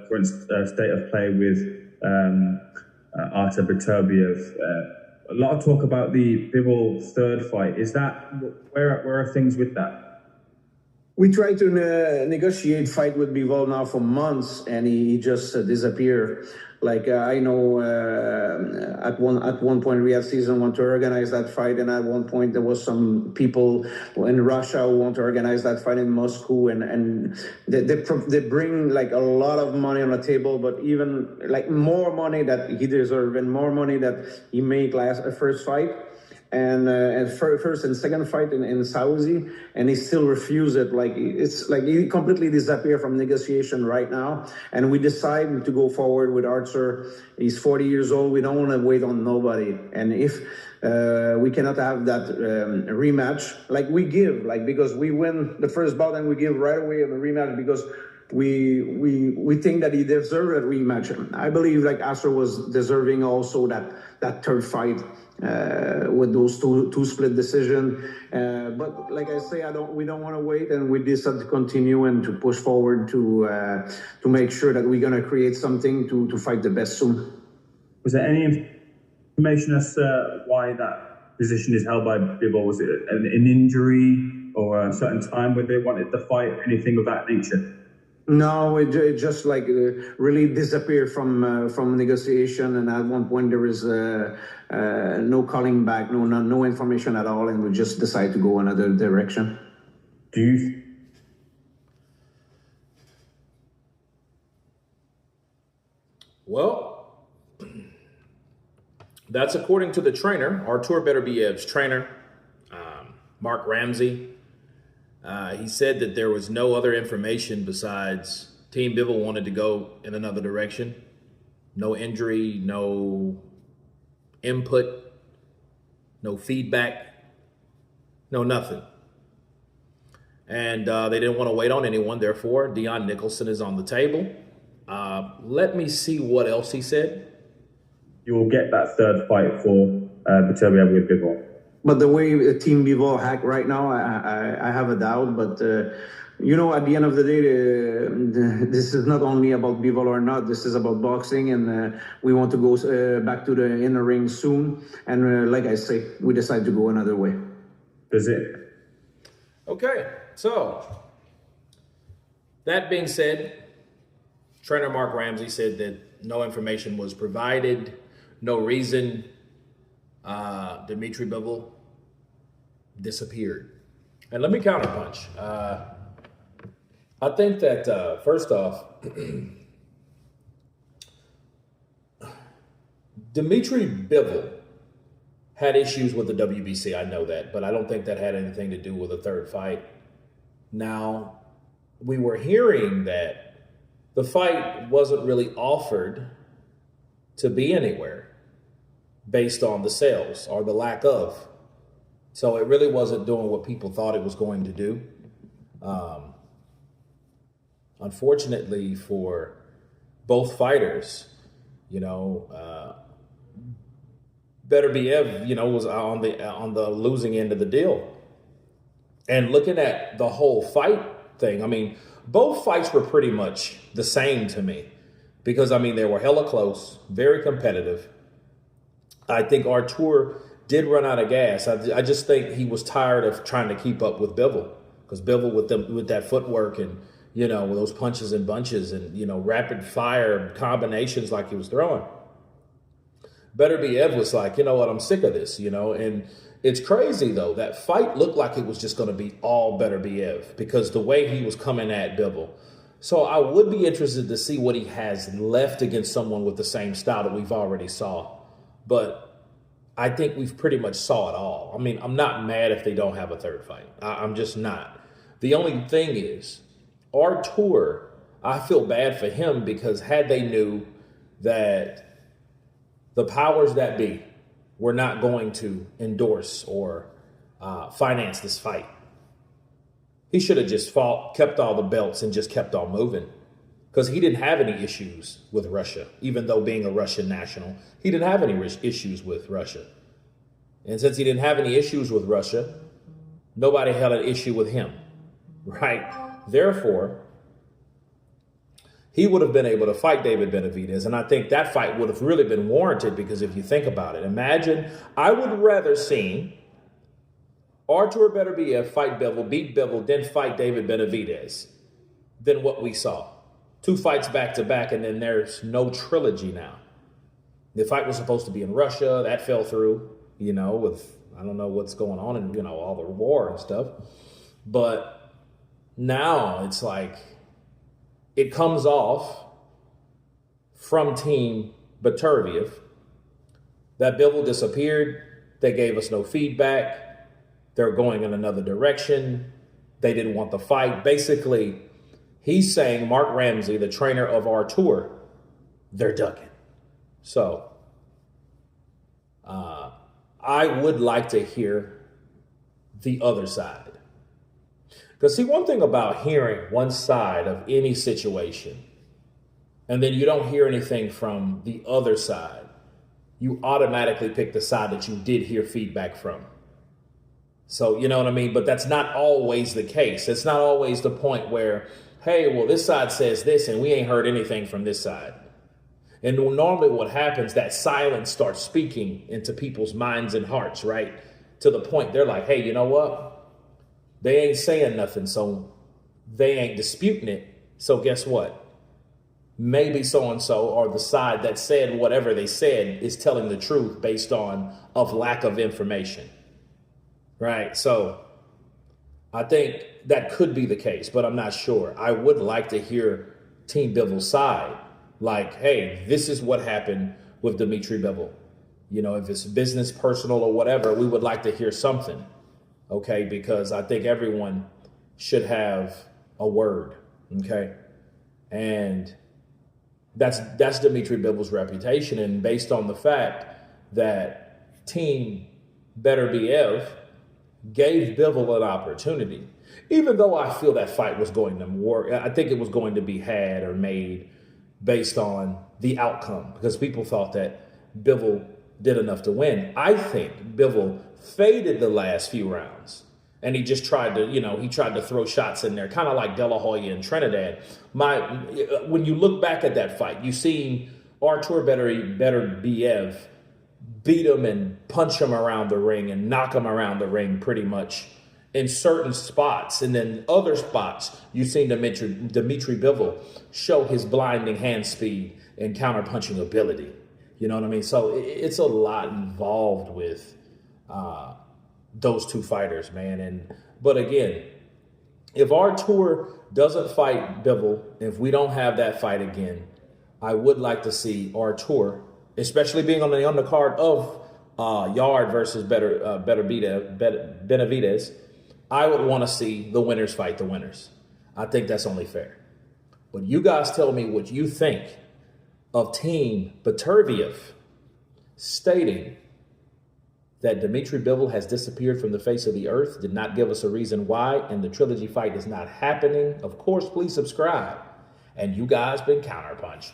current state of play with Artur Beterbiev. A lot of talk about the Bivol third fight. Is that where are things with that? We tried to negotiate fight with Bivol now for months, and he just disappeared. Like I know, at one point Riyadh Season want to organize that fight, and at one point there was some people in Russia who want to organize that fight in Moscow, and they bring like a lot of money on the table, but even like more money that he deserved and more money that he made first fight. And first and second fight in Saudi, and he still refused it. Like it's like he completely disappeared from negotiation right now. And we decided to go forward with Artur. He's 40 years old. We don't want to wait on nobody. And if we cannot have that rematch, like we give, like because we win the first bout and we give right away on the rematch because we think that he deserved a rematch. I believe like Artur was deserving also that third fight. With those two split decision, but like I say, we don't want to wait, and we decided to continue and to push forward to make sure that we're gonna create something to fight the best soon. Was there any information as to why that position is held by Bivol? Was it an injury or a certain time when they wanted the fight, anything of that nature? No, it just like really disappeared from negotiation, and at one point there was no calling back, no information at all, and we just decided to go another direction. Do you? Well, that's according to the trainer, Artur Beterbiev's trainer, Mark Ramsey. He said that there was no other information besides Team Bivol wanted to go in another direction. No injury, no input, no feedback, no nothing. And they didn't want to wait on anyone. Therefore, Dion Nicholson is on the table. Let me see what else he said. You will get that third fight for Beterbiev with Bivol. But the way Team Bivol hack right now, I have a doubt. But, at the end of the day, this is not only about Bivol or not. This is about boxing, and we want to go back to the inner ring soon. And like I say, we decided to go another way. That's it. Okay, so that being said, trainer Mark Ramsey said that no information was provided, no reason. Sdmitry Bivol disappeared. And let me counterpunch. I think that, first off, Sdmitry Bivol had issues with the WBC. I know that, but I don't think that had anything to do with a third fight. Now, we were hearing that the fight wasn't really offered to be anywhere based on the sales or the lack of. So it really wasn't doing what people thought it was going to do. Unfortunately for both fighters, Beterbiev, was on the losing end of the deal. And looking at the whole fight thing, I mean, both fights were pretty much the same to me because, they were hella close, very competitive. I think Artur did run out of gas. I just think he was tired of trying to keep up with Bivol because Bivol with that footwork and, with those punches and bunches and, rapid fire combinations like he was throwing. Beterbiev was like, I'm sick of this, and it's crazy though. That fight looked like it was just going to be all Beterbiev because the way he was coming at Bivol. So I would be interested to see what he has left against someone with the same style that we've already saw. But I think we've pretty much saw it all. I'm not mad if they don't have a third fight. I'm just not. The only thing is, Artur, I feel bad for him because had they knew that the powers that be were not going to endorse or finance this fight, he should have just kept all the belts and just kept on moving. Because he didn't have any issues with Russia, even though being a Russian national, he didn't have any issues with Russia. And since he didn't have any issues with Russia, nobody had an issue with him, right? Therefore, he would have been able to fight David Benavidez. And I think that fight would have really been warranted, because if you think about it, imagine, I would rather see Artur Beterbiev fight Bivol, beat Bivol, then fight David Benavidez than what we saw. 2 fights back to back, and then there's no trilogy now. The fight was supposed to be in Russia. That fell through, with, I don't know what's going on and, all the war and stuff. But now it's like, it comes off from Team Beterbiev that Bivol disappeared. They gave us no feedback. They're going in another direction. They didn't want the fight. Basically, he's saying Mark Ramsey, the trainer of Artur, they're ducking. So I would like to hear the other side. Because see, one thing about hearing one side of any situation, and then you don't hear anything from the other side, you automatically pick the side that you did hear feedback from. So, you know what I mean? But that's not always the case. It's not always the point where, hey, well, this side says this and we ain't heard anything from this side. And normally what happens, that silence starts speaking into people's minds and hearts, right? To the point they're like, hey, you know what? They ain't saying nothing, so they ain't disputing it. So guess what? Maybe so-and-so, or the side that said whatever they said, is telling the truth based on of lack of information. Right? So I think that could be the case, but I'm not sure. I would like to hear Team Bivol's side. Like, hey, this is what happened with Sdmitry Bivol. If it's business, personal, or whatever, we would like to hear something. Okay, because I think everyone should have a word. Okay, and that's Sdmitry Bivol's reputation, and based on the fact that Team Beterbiev gave Bivol an opportunity, even though I feel that fight was going to work. I think it was going to be had or made based on the outcome, because people thought that Bivol did enough to win. I think Bivol faded the last few rounds, and he just tried to, he tried to throw shots in there, kind of like De La Hoya and Trinidad. When you look back at that fight, you see Artur Beterbiev beat him and punch him around the ring and knock him around the ring pretty much in certain spots. And then other spots, you've seen Sdmitry Bivol show his blinding hand speed and counter-punching ability. You know what I mean? So it's a lot involved with those two fighters, man. But again, if Artur doesn't fight Bivol, if we don't have that fight again, I would like to see Artur, especially being on the undercard of Yard versus Benavidez. I would want to see the winners fight the winners. I think that's only fair. But you guys tell me what you think of Team Beterbiev stating that Sdmitry Bivol has disappeared from the face of the earth, did not give us a reason why, and the trilogy fight is not happening. Of course, please subscribe. And you guys been counterpunched.